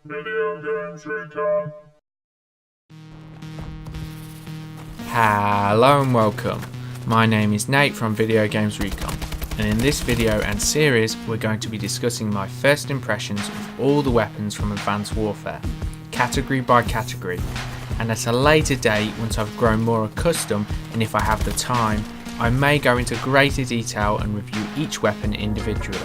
Video Games Recon. Hello and welcome. My name is Nate from Video Games Recon, and in this video and series we're going to be discussing my first impressions of all the weapons from Advanced Warfare, category by category, and at a later date, once I've grown more accustomed and if I have the time, I may go into greater detail and review each weapon individually.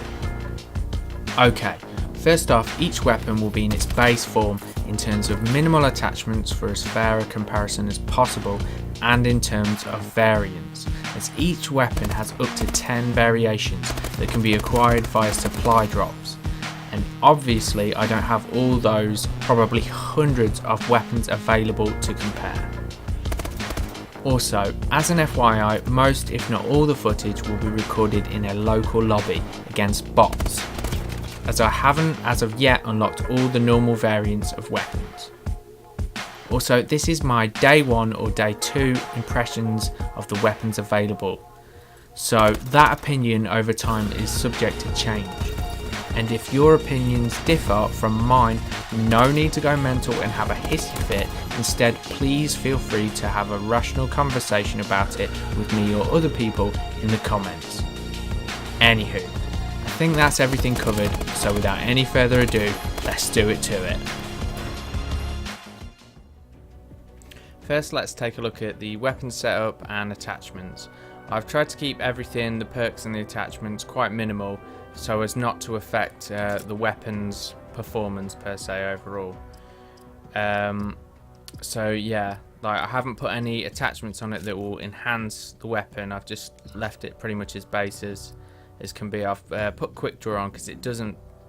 Okay, first off, each weapon will be in its base form in terms of minimal attachments for as fair a comparison as possible, and in terms of variants, as each weapon has up to 10 variations that can be acquired via supply drops. And obviously I don't have all those probably hundreds of weapons available to compare. Also, as an FYI, most if not all the footage will be recorded in a local lobby against bots, as I haven't as of yet unlocked all the normal variants of weapons. Also, this is my day 1 or day 2 impressions of the weapons available, so that opinion over time is subject to change. And if your opinions differ from mine, no need to go mental and have a hissy fit. Instead, please feel free to have a rational conversation about it with me or other people in the comments. Anywho, I think that's everything covered, so without any further ado, let's do it to it. First, let's take a look at the weapon setup and attachments. I've tried to keep everything, the perks and the attachments, quite minimal, so as not to affect the weapon's performance per se overall. So yeah, like I haven't put any attachments on it that will enhance the weapon. I've just left it pretty much as base as can be. I've put quick draw on because it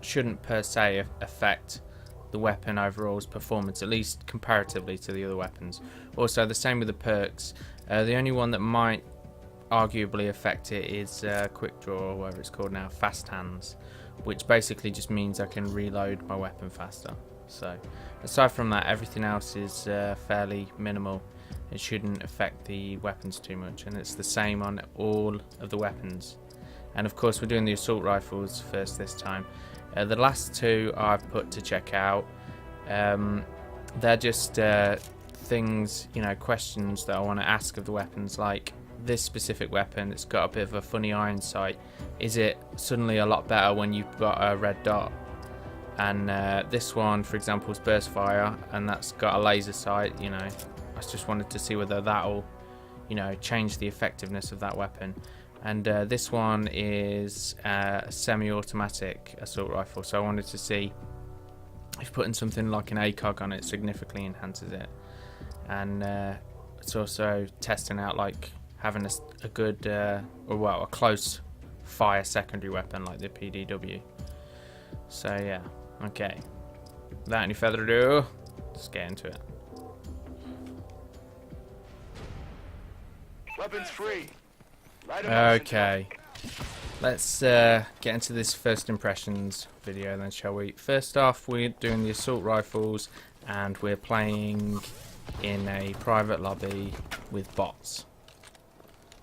shouldn't per se affect the weapon overall's performance, at least comparatively to the other weapons. Also, the same with the perks. The only one that might arguably affect it is quick draw, or whatever it's called now, fast hands, which basically just means I can reload my weapon faster. So aside from that, everything else is fairly minimal. It shouldn't affect the weapons too much, and it's the same on all of the weapons. And of course we're doing the assault rifles first this time. The last two I've put to check out. They're just things, questions that I want to ask of the weapons, like this specific weapon. It's got a bit of a funny iron sight. Is it suddenly a lot better when you've got a red dot? And this one, for example, is burst fire, and that's got a laser sight. I just wanted to see whether that'll, change the effectiveness of that weapon. And this one is a semi-automatic assault rifle, so I wanted to see if putting something like an ACOG on it significantly enhances it. And it's also testing out like having a good, a close fire secondary weapon like the PDW. So yeah, okay. Without any further ado, let's get into it. Weapons free. Okay, let's get into this first impressions video then, shall we? First off, we're doing the assault rifles, and we're playing in a private lobby with bots.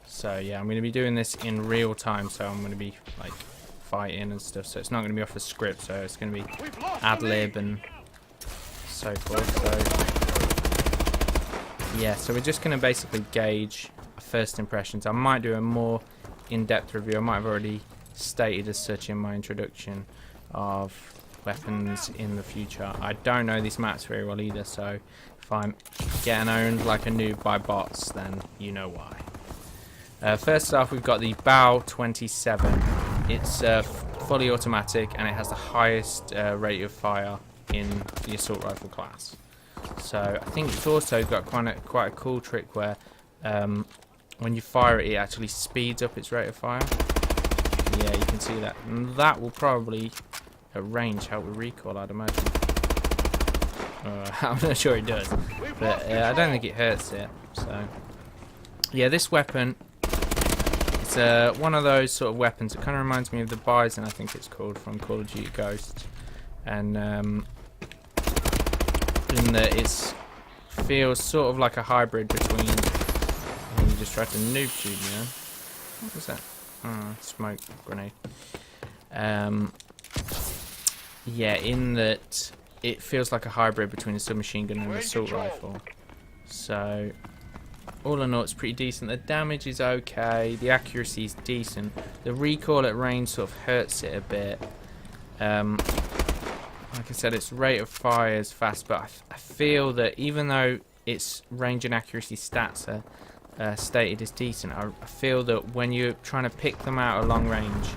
So yeah, I'm going to be doing this in real time, so I'm going to be like fighting and stuff, so it's not going to be off a script, so it's going to be ad-lib and so forth. So yeah, so we're just going to basically gauge first impressions. I might do a more in-depth review. I might have already stated as such in my introduction of weapons in the future. I don't know these maps very well either, so if I'm getting owned like a noob by bots, then you know why. First off, we've got the BAU 27. It's fully automatic, and it has the highest rate of fire in the assault rifle class. So I think it's also got quite a cool trick where when you fire it, it actually speeds up its rate of fire. Yeah, you can see that. And that will probably, at range, help with recoil, I'd imagine. I'm not sure it does, but I don't think it hurts it. So, yeah, this weapon, it's one of those sort of weapons. It kind of reminds me of the Bison, I think it's called, from Call of Duty Ghosts. And in that it feels sort of like a hybrid between... just tried to noob tube, What was that? Oh, smoke grenade. Yeah, in that it feels like a hybrid between a submachine gun and an assault rifle. So, all in all, it's pretty decent. The damage is okay. The accuracy is decent. The recoil at range sort of hurts it a bit. Like I said, its rate of fire is fast, but I feel that even though its range and accuracy stats are stated as decent, I feel that when you're trying to pick them out at long range,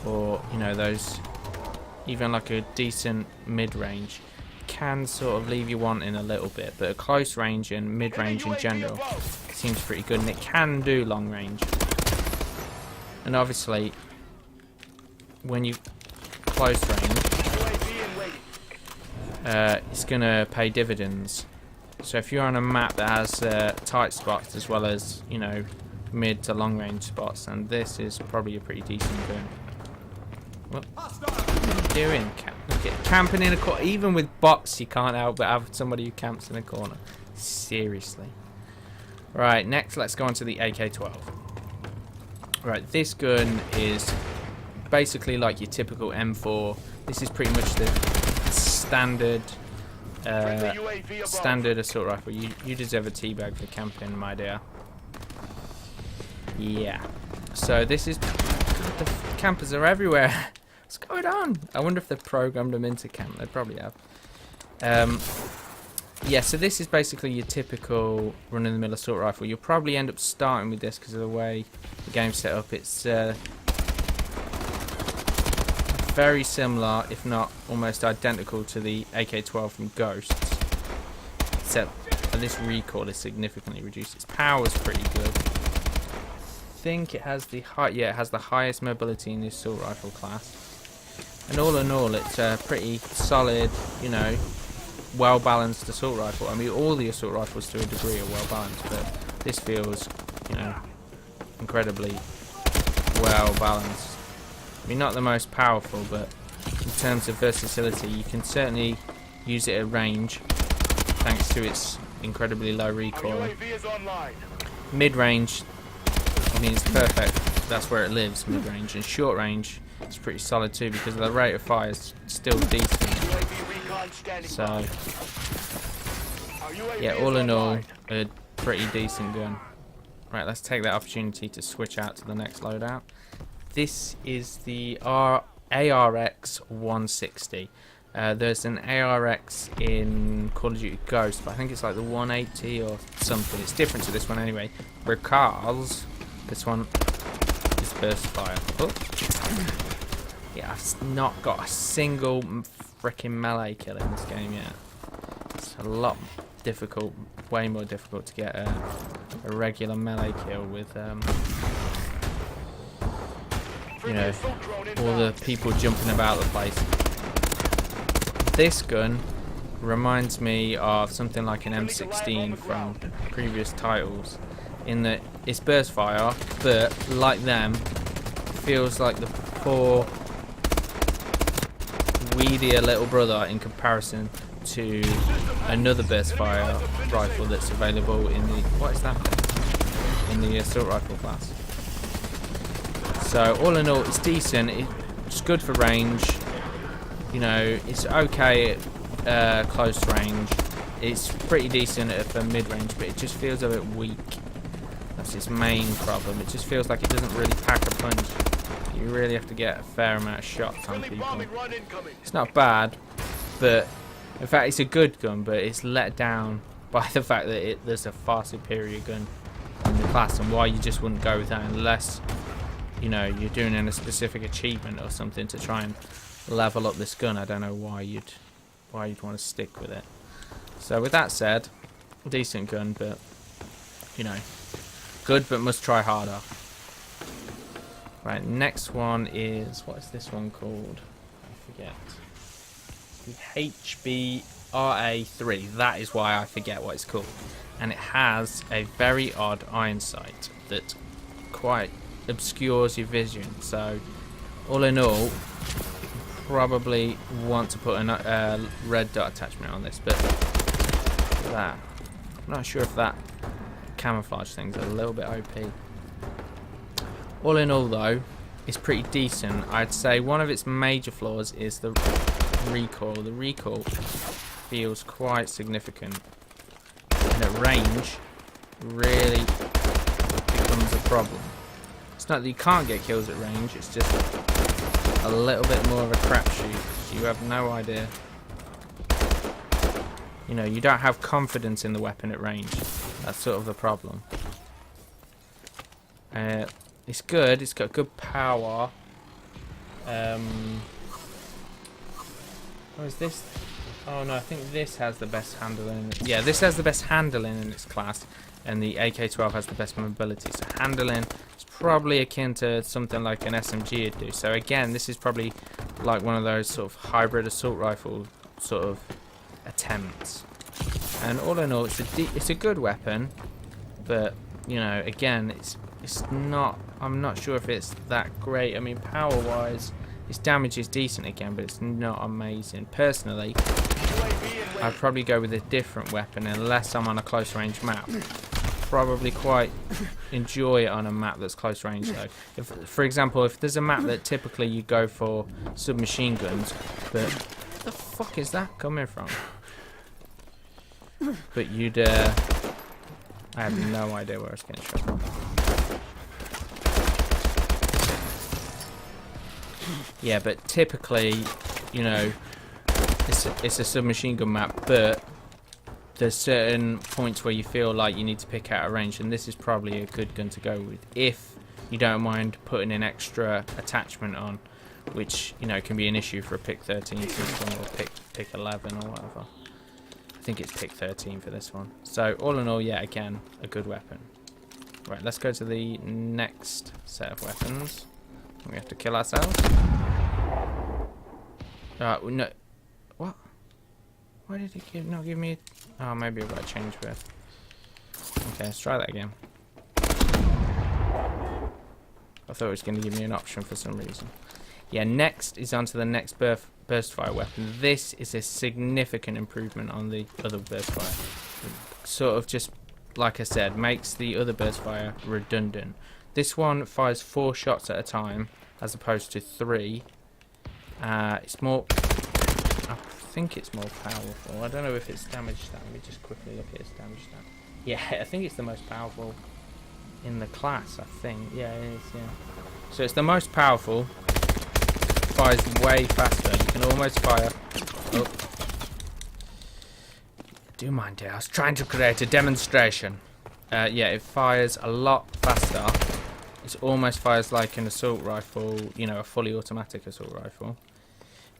or you know, those even like a decent mid-range, can sort of leave you wanting a little bit. But at close range and mid-range in general, it seems pretty good, and it can do long range. And obviously, when you close range, it's gonna pay dividends. So if you're on a map that has tight spots as well as, you know, mid to long range spots, and this is probably a pretty decent gun. What are you doing? Look at camping in a corner. Even with bots, you can't help but have somebody who camps in a corner. Seriously. Right, next let's go on to the AK-12. Right, this gun is basically like your typical M4. This is pretty much the standard standard assault rifle. You deserve a teabag for camping, my dear. Yeah. So this is... God, the campers are everywhere. What's going on? I wonder if they've programmed them into camp. They probably have. Yeah, so this is basically your typical run-of-the-mill assault rifle. You'll probably end up starting with this because of the way the game's set up. It's very similar, if not almost identical, to the AK-12 from Ghosts, except this recoil is significantly reduced. Its power's pretty good. I think it has the it has the highest mobility in the assault rifle class. And all in all, it's a pretty solid, you know, well-balanced assault rifle. I mean, all the assault rifles to a degree are well-balanced, but this feels, you know, incredibly well-balanced. I mean, not the most powerful, but in terms of versatility, you can certainly use it at range, thanks to its incredibly low recoil. Mid-range, I mean, it's perfect. That's where it lives, mid-range. And short-range, it's pretty solid too, because the rate of fire is still decent. So, yeah, all in all, a pretty decent gun. Right, let's take that opportunity to switch out to the next loadout. This is the ARX 160. There's an ARX in Call of Duty Ghost, but I think it's like the 180 or something. It's different to this one anyway, because this one is burst fire. Oh. Yeah, I've not got a single freaking melee kill in this game yet. It's a lot difficult, way more difficult to get a regular melee kill with, you know, all the people jumping about the place. This gun reminds me of something like an M16 from previous titles, in that it's burst fire, but like them, feels like the poor, weedier little brother in comparison to another burst fire rifle that's available in the, what is that? In the assault rifle class. So all in all, it's decent. It's good for range. You know, it's okay at close range. It's pretty decent for mid-range, but it just feels a bit weak. That's its main problem. It just feels like it doesn't really pack a punch. You really have to get a fair amount of shots on people. It's not bad, but in fact it's a good gun, but it's let down by the fact that there's a far superior gun in the class, and why you just wouldn't go with that unless, you know, you're doing a specific achievement or something to try and level up this gun. I don't know why you'd want to stick with it. So with that said, decent gun, but you know, good but must try harder. Right, next one is, what is this one called? I forget. The HBRA3. That is why I forget what it's called. And it has a very odd iron sight that quite obscures your vision. So, all in all, probably want to put a red dot attachment on this, but that, I'm not sure if that camouflage thing's a little bit OP. All in all though, is pretty decent. I'd say one of its major flaws is the recoil. The recoil feels quite significant, and at range really becomes a problem. It's not that you can't get kills at range, it's just a little bit more of a crapshoot. You have no idea. You know, you don't have confidence in the weapon at range. That's sort of the problem. It's good. It's got good power. What is this? Oh no, I think this has the best handling. Yeah, this has the best handling in its class, and the AK-12 has the best mobility. So handling is probably akin to something like an SMG would do. So again, this is probably like one of those sort of hybrid assault rifle sort of attempts. And all in all, it's a good weapon, but you know, again, it's not. I'm not sure if it's that great. I mean, power-wise, its damage is decent again, but it's not amazing. Personally, I'd probably go with a different weapon unless I'm on a close-range map. Probably quite enjoy it on a map that's close range though. If, for example, if there's a map that typically you go for submachine guns, but where the fuck is that coming from? But you'd, I have no idea where it's getting shot from. Yeah, but typically, you know, it's a submachine gun map, but there's certain points where you feel like you need to pick out a range, and this is probably a good gun to go with if you don't mind putting an extra attachment on, which, you know, can be an issue for a pick 13 system or pick 11 or whatever. I think it's pick 13 for this one. So all in all, yeah, again, a good weapon. Right, let's go to the next set of weapons. We have to kill ourselves. No. What? Why did it not give me... Oh, maybe I've got to change birth. Okay, let's try that again. I thought it was going to give me an option for some reason. Yeah, next is onto the next burst fire weapon. This is a significant improvement on the other burst fire. It sort of just, like I said, makes the other burst fire redundant. This one fires 4 shots at a time as opposed to 3. It's more... I think it's more powerful. I don't know if it's damage stat. Let me just quickly look at its damage stat. Yeah, I think it's the most powerful in the class, I think. Yeah, it is, yeah. So it's the most powerful. Fires way faster. You can almost fire... Oh. Do mind it. I was trying to create a demonstration. Yeah, it fires a lot faster. It almost fires like an assault rifle, you know, a fully automatic assault rifle.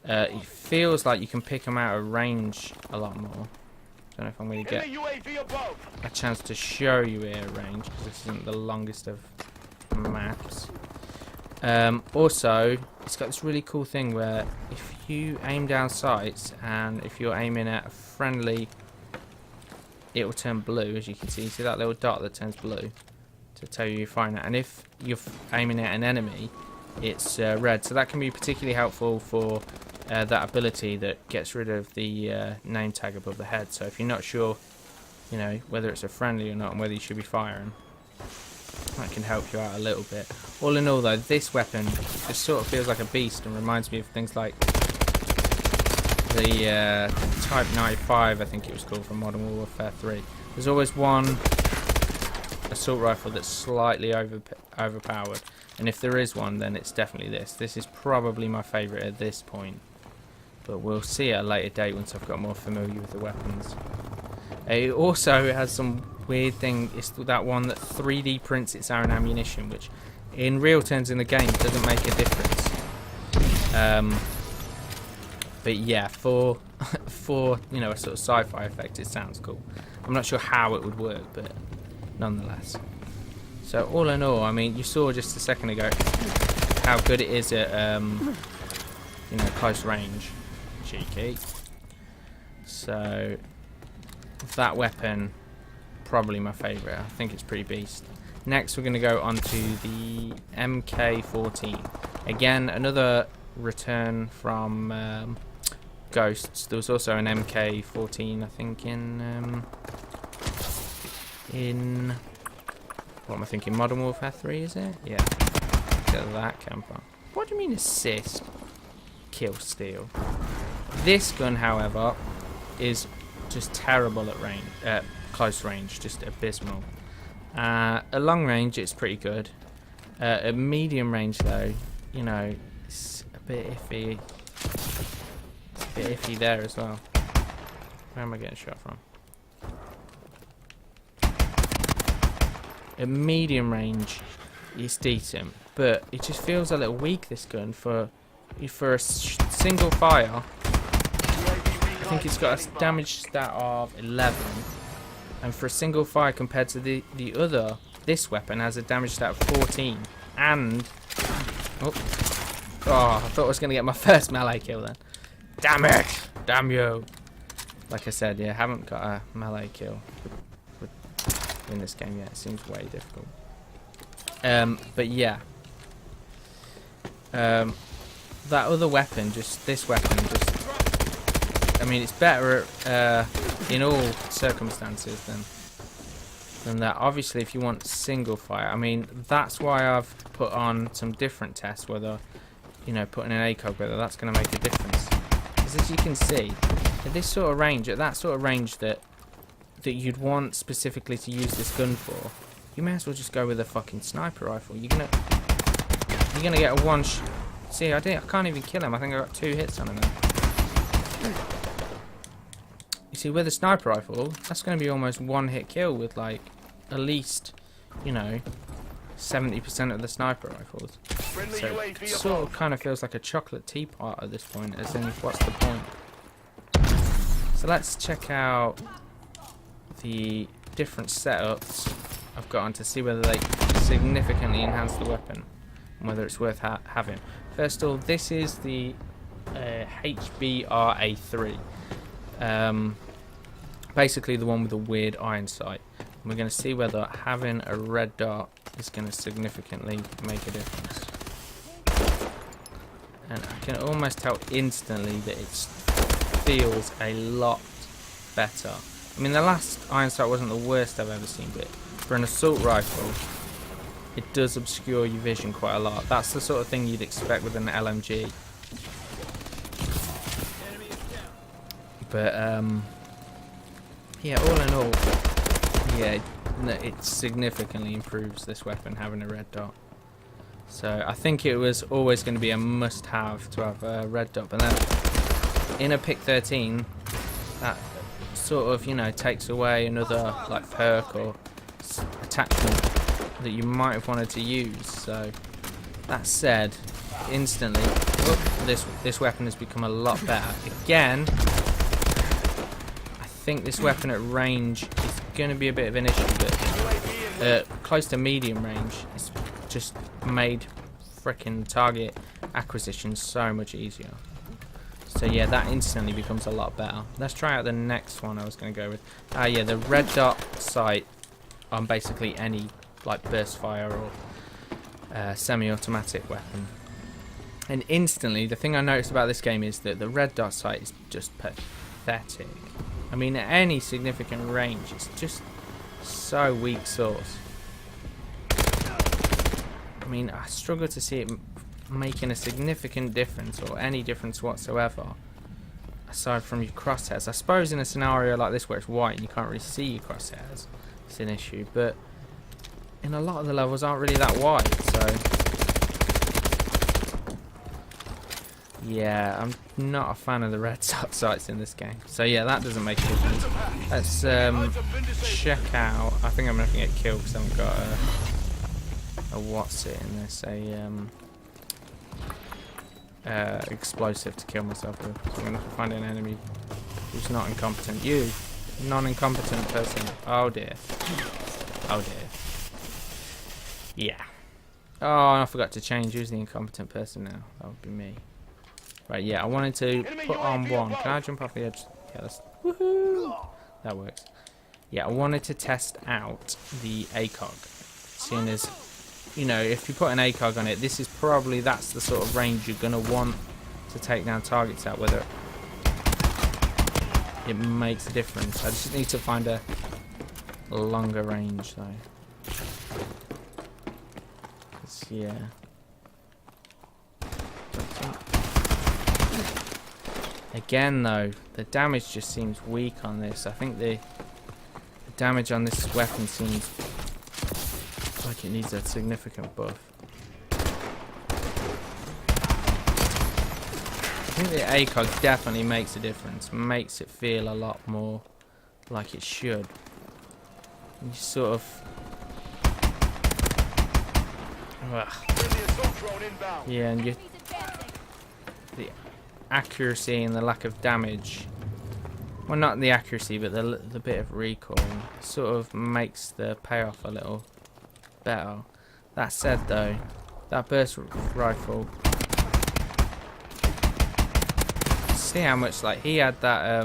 It feels like you can pick them out of range a lot more. Don't know if I'm going to get a chance to show you here range, because this isn't the longest of maps. Also, it's got this really cool thing where if you aim down sights and if you're aiming at a friendly, it will turn blue, as you can see. See that little dot that turns blue to tell you you're firing at. And if you're aiming at an enemy, it's red. So that can be particularly helpful for that ability that gets rid of the name tag above the head. So if you're not sure, you know, whether it's a friendly or not and whether you should be firing, that can help you out a little bit. All in all though, this weapon just sort of feels like a beast and reminds me of things like the Type 95, I think it was called, from Modern Warfare 3. There's always one assault rifle that's slightly overpowered, and if there is one, then it's definitely this. This is probably my favourite at this point, but we'll see at a later date once I've got more familiar with the weapons. It also has some weird thing. It's that one that 3D prints its own ammunition, which in real terms in the game doesn't make a difference. But yeah, for you know, a sort of sci-fi effect, it sounds cool. I'm not sure how it would work, but nonetheless. So all in all, I mean, you saw just a second ago how good it is at you know, close range. Cheeky. So that weapon, probably my favourite. I think it's pretty beast. Next, we're going to go on to the MK14. Again, another return from Ghosts. There was also an MK14, I think, in what am I thinking? Modern Warfare 3, is it? Yeah. at that camper. What do you mean assist? Kill steal. This gun, however, is just terrible at range, close range, just abysmal. At long range, it's pretty good. At medium range, though, you know, it's a bit iffy. It's a bit iffy there as well. Where am I getting shot from? At medium range, it's decent, but it just feels a little weak, this gun, for a single fire. I think it's got a damage stat of 11, and for a single fire compared to the other, this weapon has a damage stat of 14, and oh, I thought I was going to get my first melee kill then. Damn it! Damn you! Like I said, yeah, haven't got a melee kill in this game yet. It seems way difficult. But yeah, that other weapon, this weapon, I mean, it's better in all circumstances than that. Obviously, if you want single fire, I mean, that's why I've put on some different tests, whether, you know, putting an ACOG, whether that's going to make a difference. Because as you can see, at this sort of range, at that sort of range that you'd want specifically to use this gun for, you may as well just go with a fucking sniper rifle. You're gonna get a one. See, I can't even kill him. I think I got 2 hits on him now. You see, with a sniper rifle, that's going to be almost one-hit kill with, like, at least, you know, 70% of the sniper rifles. So it sort of kind of feels like a chocolate teapot at this point, as in, what's the point? So let's check out the different setups I've got on to see whether they significantly enhance the weapon and whether it's worth having. First of all, this is the HBRA3. Basically the one with the weird iron sight. And we're going to see whether having a red dot is going to significantly make a difference. And I can almost tell instantly that it feels a lot better. I mean, the last iron sight wasn't the worst I've ever seen, but for an assault rifle, it does obscure your vision quite a lot. That's the sort of thing you'd expect with an LMG. But yeah, all in all, yeah, it significantly improves this weapon having a red dot. So I think it was always going to be a must-have to have a red dot. But then in a pick 13, that sort of, you know, takes away another like perk or attachment that you might have wanted to use. So that said, instantly, this weapon has become a lot better. Again, I think this weapon at range is going to be a bit of an issue, but close to medium range, it's just made frickin' target acquisition so much easier. So yeah, that instantly becomes a lot better. Let's try out the next one I was going to go with. Yeah, the red dot sight on basically any like burst fire or semi-automatic weapon. And instantly, the thing I noticed about this game is that the red dot sight is just pathetic. I mean, at any significant range, it's just so weak sauce. I mean, I struggle to see it making a significant difference or any difference whatsoever aside from your crosshairs. I suppose in a scenario like this where it's white and you can't really see your crosshairs, it's an issue, but in a lot of the levels aren't really that wide, so yeah, I'm not a fan of the red dot sights in this game. So yeah, that doesn't make a difference. Let's check out. I think I'm looking at kill because I haven't got a what's it in this, explosive to kill myself with. So I'm gonna have to find an enemy who's not incompetent. You, non-incompetent person. Oh dear. Oh dear. Yeah. Oh, and I forgot to change who's the incompetent person now. That would be me. Right, yeah, I wanted to put on one. Can I jump off the edge? Yeah, that's... Woohoo! That works. Yeah, I wanted to test out the ACOG. Seeing as, you know, if you put an ACOG on it, this is probably, that's the sort of range you're going to want to take down targets at, whether it makes a difference. I just need to find a longer range, though. Yeah. Again, though, the damage just seems weak on this. I think the damage on this weapon seems like it needs a significant buff. I think the ACOG definitely makes a difference. Makes it feel a lot more like it should. You sort of... Ugh. Yeah, and you... The accuracy and the lack of damage, well, not the accuracy but the bit of recoil sort of makes the payoff a little better. That said though, that burst rifle, see how much, like, he had that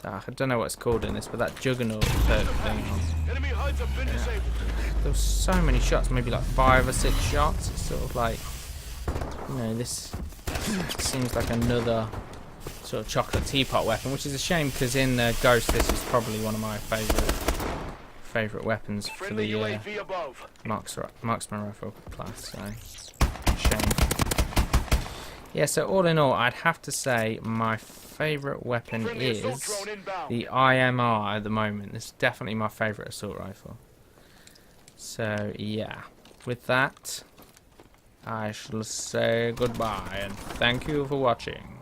I don't know what it's called in this, but that juggernaut perk thing on. Yeah. There was so many shots, maybe like 5 or 6 shots. It's sort of like, you know, this seems like another sort of chocolate teapot weapon, which is a shame because in Ghost this is probably one of my favourite weapons for the marksman rifle class. So shame. Yeah. So all in all, I'd have to say my favourite weapon is the IMR at the moment. It's definitely my favourite assault rifle. So yeah, with that, I shall say goodbye and thank you for watching.